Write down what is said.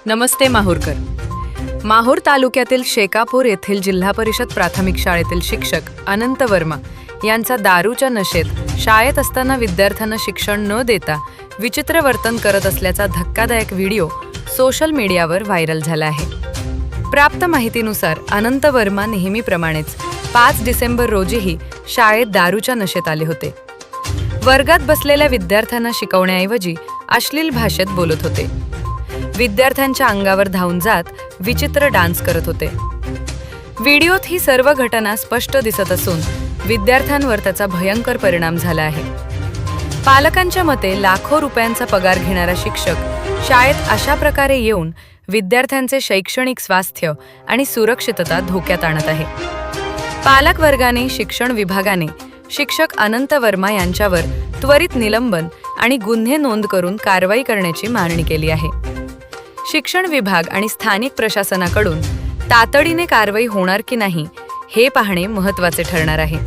नमस्ते माहूरकर. माहूर तालुक्यातील शेकापूर येथील जिल्हा परिषद प्राथमिक शाळेतील शिक्षक अनंत वर्मा यांचा दारूच्या नशेत शाळेत असताना विद्यार्थ्यांना शिक्षण न देता विचित्र वर्तन करत असल्याचा धक्कादायक व्हिडिओ सोशल मीडियावर व्हायरल झाला आहे. प्राप्त माहितीनुसार अनंत वर्मा नेहमीप्रमाणेच 5 डिसेंबर रोजीही शाळेत दारूच्या नशेत आले होते. वर्गात बसलेल्या विद्यार्थ्यांना शिकवण्याऐवजी अश्लील भाषेत बोलत होते. विद्यार्थ्यांच्या अंगावर धावून जात विचित्र डान्स करत होते. व्हिडिओत ही सर्व घटना स्पष्ट दिसत असून विद्यार्थ्यांवर त्याचा भयंकर परिणाम झाला आहे. पालकांच्या मते लाखो रुपयांचा पगार घेणारा शिक्षक शाळेत अशा प्रकारे येऊन विद्यार्थ्यांचे शैक्षणिक स्वास्थ्य आणि सुरक्षितता धोक्यात आणत आहे. पालक वर्गाने शिक्षण विभागाने शिक्षक अनंत वर्मा यांच्यावर त्वरित निलंबन आणि गुन्हे नोंद करून कारवाई करण्याची मागणी केली आहे. शिक्षण विभाग आणि स्थानिक प्रशासनाकडून तातडीने कारवाई होणार की नाही हे पाहणे महत्त्वाचे ठरणार आहे.